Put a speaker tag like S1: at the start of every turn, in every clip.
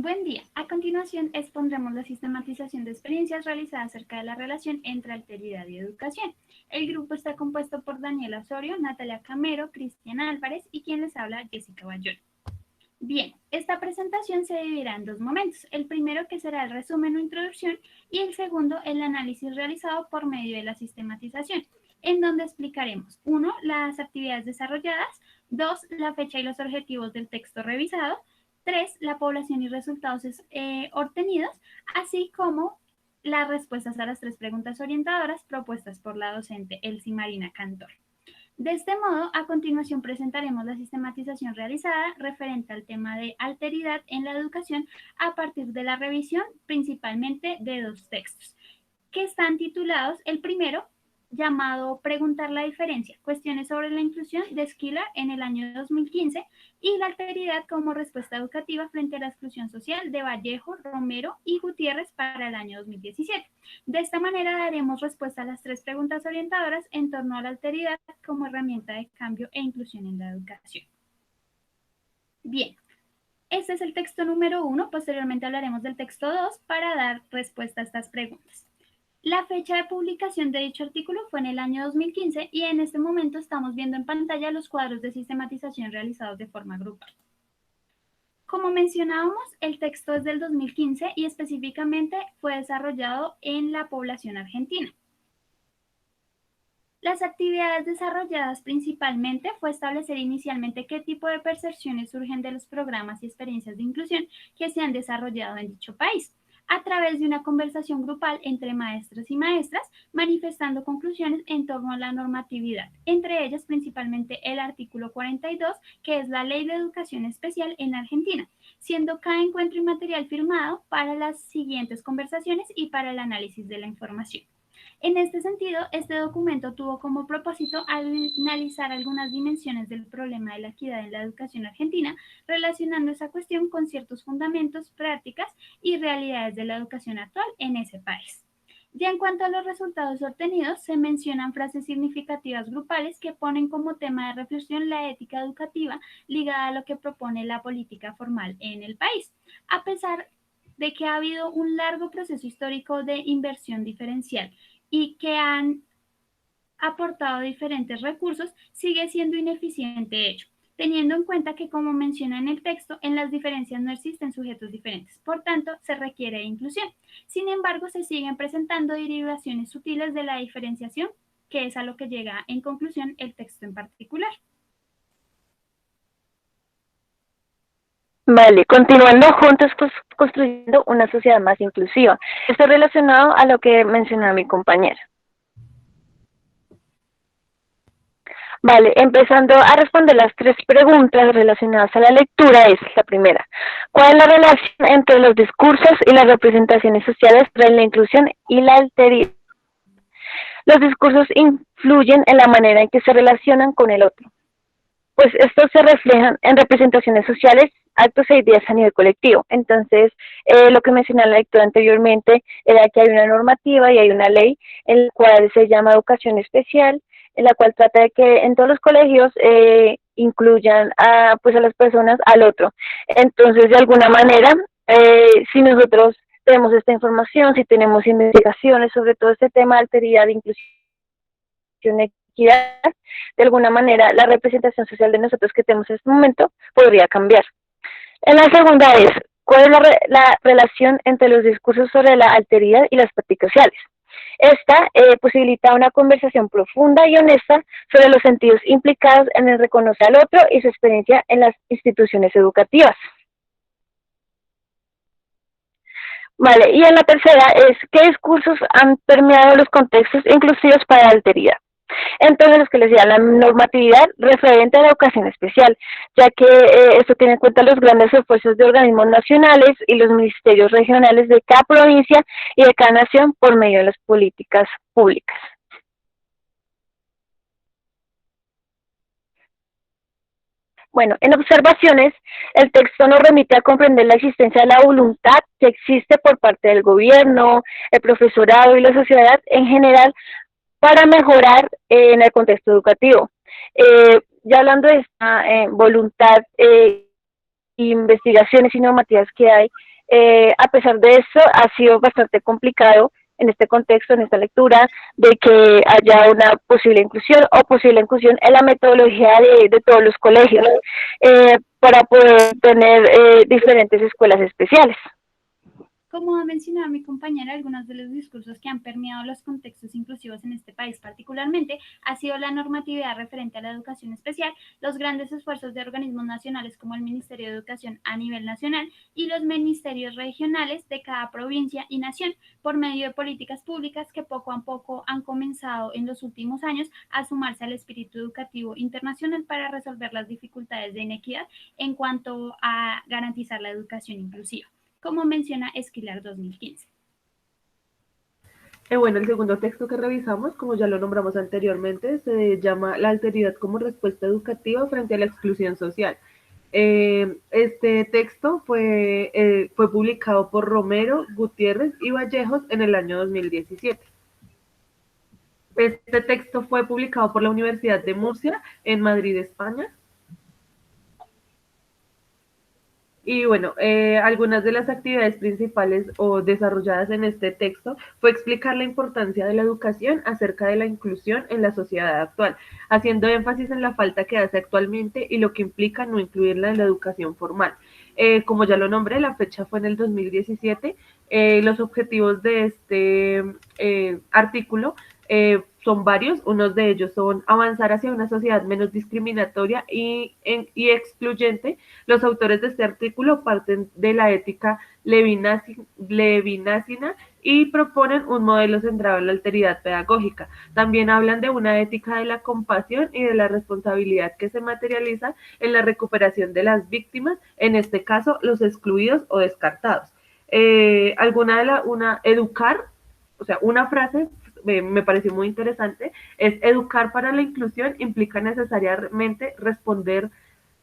S1: Buen día. A continuación expondremos la sistematización de experiencias realizadas acerca de la relación entre alteridad y educación. El grupo está compuesto por Daniela Osorio, Natalia Camero, Cristian Álvarez y quien les habla, Jessica Bayón. Bien, esta presentación se dividirá en dos momentos. El primero, que será el resumen o introducción, y el segundo, el análisis realizado por medio de la sistematización, en donde explicaremos 1. Las actividades desarrolladas, 2. La fecha y los objetivos del texto revisado, 3. La población y resultados obtenidos, así como las respuestas a las 3 preguntas orientadoras propuestas por la docente Elsie Marina Cantor. De este modo, a continuación presentaremos la sistematización realizada referente al tema de alteridad en la educación a partir de la revisión principalmente de 2 textos, que están titulados, el primero, llamado Preguntar la diferencia, cuestiones sobre la inclusión de Schiller en el año 2015, y la alteridad como respuesta educativa frente a la exclusión social de Vallejo, Romero y Gutiérrez para el año 2017. De esta manera daremos respuesta a las 3 preguntas orientadoras en torno a la alteridad como herramienta de cambio e inclusión en la educación. Bien, este es el texto número 1, posteriormente hablaremos del texto 2 para dar respuesta a estas preguntas. La fecha de publicación de dicho artículo fue en el año 2015 y en este momento estamos viendo en pantalla los cuadros de sistematización realizados de forma grupal. Como mencionábamos, el texto es del 2015 y específicamente fue desarrollado en la población argentina. Las actividades desarrolladas principalmente fue establecer inicialmente qué tipo de percepciones surgen de los programas y experiencias de inclusión que se han desarrollado en dicho país, a través de una conversación grupal entre maestros y maestras, manifestando conclusiones en torno a la normatividad, entre ellas principalmente el artículo 42, que es la Ley de Educación Especial en Argentina, siendo cada encuentro y material firmado para las siguientes conversaciones y para el análisis de la información. En este sentido, este documento tuvo como propósito analizar algunas dimensiones del problema de la equidad en la educación argentina, relacionando esa cuestión con ciertos fundamentos, prácticas y realidades de la educación actual en ese país. Ya en cuanto a los resultados obtenidos, se mencionan frases significativas grupales que ponen como tema de reflexión la ética educativa ligada a lo que propone la política formal en el país, a pesar de que ha habido un largo proceso histórico de inversión diferencial y que han aportado diferentes recursos, sigue siendo ineficiente ello, teniendo en cuenta que, como menciona en el texto, en las diferencias no existen sujetos diferentes, por tanto, se requiere de inclusión. Sin embargo, se siguen presentando derivaciones sutiles de la diferenciación, que es a lo que llega en conclusión el texto en particular.
S2: Vale, continuando juntos construyendo una sociedad más inclusiva. Esto es relacionado a lo que mencionaba mi compañera. Vale, empezando a responder las 3 preguntas relacionadas a la lectura, es la primera. ¿Cuál es la relación entre los discursos y las representaciones sociales para la inclusión y la alteridad? Los discursos influyen en la manera en que se relacionan con el otro, pues estos se reflejan en representaciones sociales, actos e ideas a nivel colectivo. Entonces, lo que mencioné en la lectura anteriormente era que hay una normativa y hay una ley en la cual se llama educación especial, en la cual trata de que en todos los colegios incluyan a, pues a las personas al otro. Entonces, de alguna manera, si nosotros tenemos esta información, si tenemos investigaciones sobre todo este tema de alteridad, inclusión, equidad, de alguna manera la representación social de nosotros que tenemos en este momento podría cambiar. En la segunda es, ¿cuál es la relación entre los discursos sobre la alteridad y las prácticas sociales? Esta posibilita una conversación profunda y honesta sobre los sentidos implicados en el reconocer al otro y su experiencia en las instituciones educativas. Vale, y en la tercera es, ¿qué discursos han permeado los contextos inclusivos para la alteridad? Entonces, los que les decía, la normatividad referente a la educación especial, ya que esto tiene en cuenta los grandes esfuerzos de organismos nacionales y los ministerios regionales de cada provincia y de cada nación por medio de las políticas públicas. Bueno, en observaciones, el texto nos remite a comprender la existencia de la voluntad que existe por parte del gobierno, el profesorado y la sociedad en general para mejorar en el contexto educativo. Ya hablando de esta voluntad, investigaciones y normativas que hay, A pesar de eso, ha sido bastante complicado en este contexto, en esta lectura, de que haya una posible inclusión o posible inclusión en la metodología de todos los colegios para poder tener diferentes escuelas especiales.
S1: Como ha mencionado mi compañera, algunos de los discursos que han permeado los contextos inclusivos en este país particularmente ha sido la normatividad referente a la educación especial, los grandes esfuerzos de organismos nacionales como el Ministerio de Educación a nivel nacional y los ministerios regionales de cada provincia y nación por medio de políticas públicas que poco a poco han comenzado en los últimos años a sumarse al espíritu educativo internacional para resolver las dificultades de inequidad en cuanto a garantizar la educación inclusiva, como menciona Esquilar 2015.
S3: Bueno, el segundo texto que revisamos, como ya lo nombramos anteriormente, se llama La alteridad como respuesta educativa frente a la exclusión social. Este texto fue publicado por Romero, Gutiérrez y Vallejos en el año 2017. Este texto fue publicado por la Universidad de Murcia en Madrid, España. Y bueno, algunas de las actividades principales o desarrolladas en este texto fue explicar la importancia de la educación acerca de la inclusión en la sociedad actual, haciendo énfasis en la falta que hace actualmente y lo que implica no incluirla en la educación formal. Como ya lo nombré, la fecha fue en el 2017. Los objetivos de este artículo son varios. Unos de ellos son avanzar hacia una sociedad menos discriminatoria y excluyente. Los autores de este artículo parten de la ética levinasina y proponen un modelo centrado en la alteridad pedagógica. También hablan de una ética de la compasión y de la responsabilidad que se materializa en la recuperación de las víctimas, en este caso los excluidos o descartados. Educar, o sea, una frase me pareció muy interesante, es educar para la inclusión implica necesariamente responder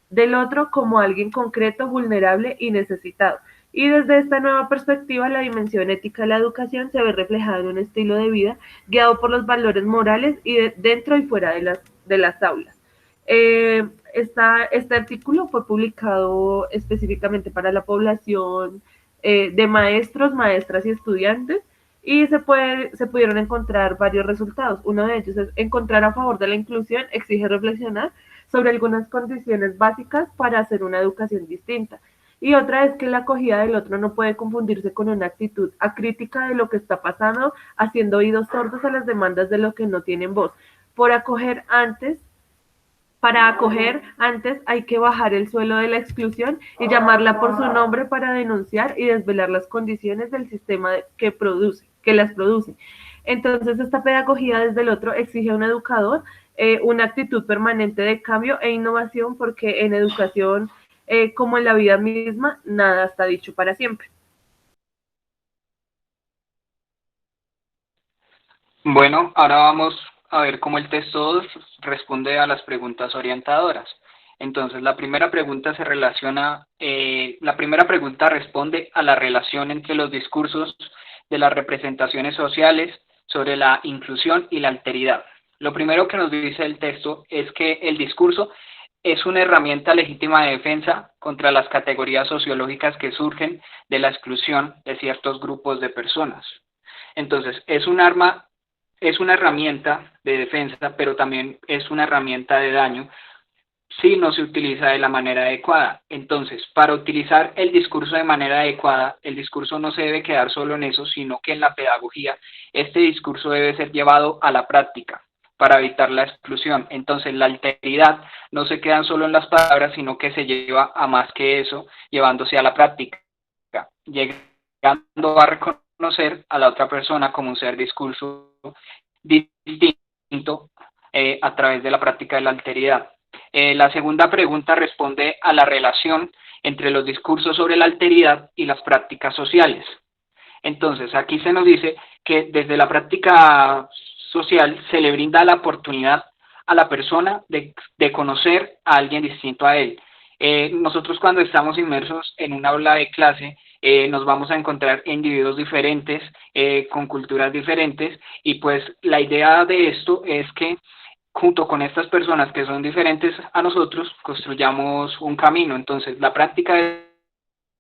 S3: del otro como alguien concreto, vulnerable y necesitado. Y desde esta nueva perspectiva, la dimensión ética de la educación se ve reflejada en un estilo de vida guiado por los valores morales y dentro y fuera de las aulas. Este artículo fue publicado específicamente para la población de maestros, maestras y estudiantes, y se pudieron encontrar varios resultados. Uno de ellos es encontrar a favor de la inclusión exige reflexionar sobre algunas condiciones básicas para hacer una educación distinta. Y otra es que la acogida del otro no puede confundirse con una actitud acrítica de lo que está pasando, haciendo oídos sordos a las demandas de los que no tienen voz. Para acoger antes hay que bajar el suelo de la exclusión y llamarla por su nombre para denunciar y desvelar las condiciones del sistema que las produce. Entonces, esta pedagogía desde el otro exige a un educador una actitud permanente de cambio e innovación, porque en educación, como en la vida misma, nada está dicho para siempre.
S4: Bueno, ahora vamos a ver cómo el texto 2 responde a las preguntas orientadoras. Entonces, la primera pregunta responde a la relación entre los discursos de las representaciones sociales sobre la inclusión y la alteridad. Lo primero que nos dice el texto es que el discurso es una herramienta legítima de defensa contra las categorías sociológicas que surgen de la exclusión de ciertos grupos de personas. Entonces, es una herramienta de defensa, pero también es una herramienta de daño si no se utiliza de la manera adecuada. Entonces, para utilizar el discurso de manera adecuada, el discurso no se debe quedar solo en eso, sino que en la pedagogía este discurso debe ser llevado a la práctica para evitar la exclusión. Entonces, la alteridad no se queda solo en las palabras, sino que se lleva a más que eso, llevándose a la práctica, llegando a reconocer a la otra persona como un ser discurso distinto a través de la práctica de la alteridad. La segunda pregunta responde a la relación entre los discursos sobre la alteridad y las prácticas sociales. Entonces, aquí se nos dice que desde la práctica social se le brinda la oportunidad a la persona de conocer a alguien distinto a él. Nosotros cuando estamos inmersos en una aula de clase, nos vamos a encontrar individuos diferentes, con culturas diferentes, y pues la idea de esto es que junto con estas personas que son diferentes a nosotros, construyamos un camino. Entonces, la práctica de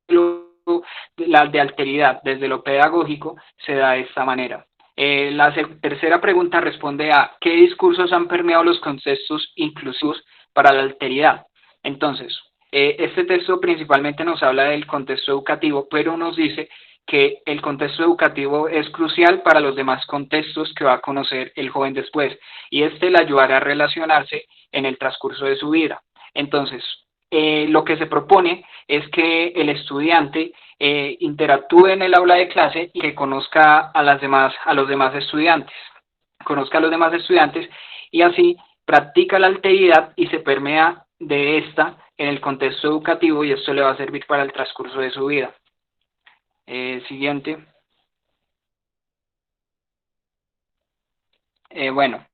S4: lo la de alteridad desde lo pedagógico se da de esta manera. La tercera pregunta responde a ¿qué discursos han permeado los contextos inclusivos para la alteridad? Entonces, este texto principalmente nos habla del contexto educativo, pero nos dice que el contexto educativo es crucial para los demás contextos que va a conocer el joven después, y este le ayudará a relacionarse en el transcurso de su vida. Entonces, lo que se propone es que el estudiante interactúe en el aula de clase y que conozca a los demás estudiantes, y así practica la alteridad y se permea de esta en el contexto educativo, y esto le va a servir para el transcurso de su vida. Siguiente. Bueno,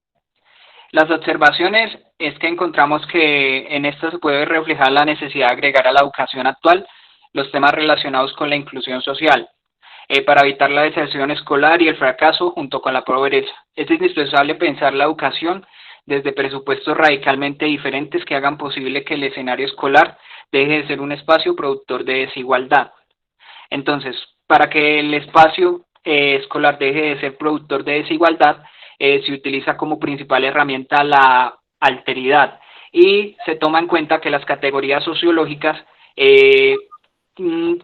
S4: las observaciones es que encontramos que en esto se puede reflejar la necesidad de agregar a la educación actual los temas relacionados con la inclusión social, para evitar la deserción escolar y el fracaso junto con la pobreza. Es indispensable pensar la educación desde presupuestos radicalmente diferentes que hagan posible que el escenario escolar deje de ser un espacio productor de desigualdad. Entonces, para que el espacio escolar deje de ser productor de desigualdad, se utiliza como principal herramienta la alteridad, y se toma en cuenta que las categorías sociológicas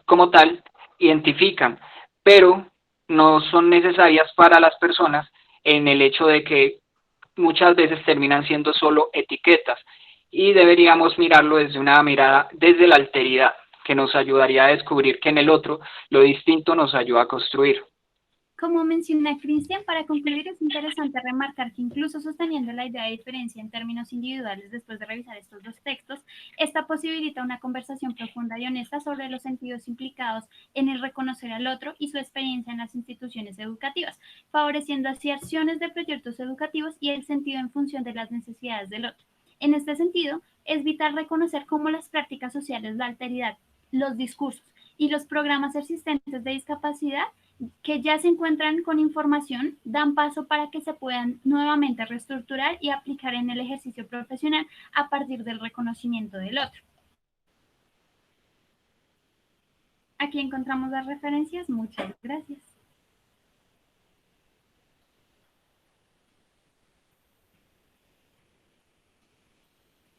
S4: como tal identifican, pero no son necesarias para las personas, en el hecho de que muchas veces terminan siendo solo etiquetas, y deberíamos mirarlo desde una mirada desde la alteridad, que nos ayudaría a descubrir que en el otro lo distinto nos ayuda a construir.
S1: Como menciona Cristian, para concluir es interesante remarcar que incluso sosteniendo la idea de diferencia en términos individuales después de revisar estos dos textos, esta posibilita una conversación profunda y honesta sobre los sentidos implicados en el reconocer al otro y su experiencia en las instituciones educativas, favoreciendo así acciones de proyectos educativos y el sentido en función de las necesidades del otro. En este sentido, es vital reconocer cómo las prácticas sociales, la alteridad, los discursos y los programas existentes de discapacidad que ya se encuentran con información, dan paso para que se puedan nuevamente reestructurar y aplicar en el ejercicio profesional a partir del reconocimiento del otro. Aquí encontramos las referencias. Muchas gracias.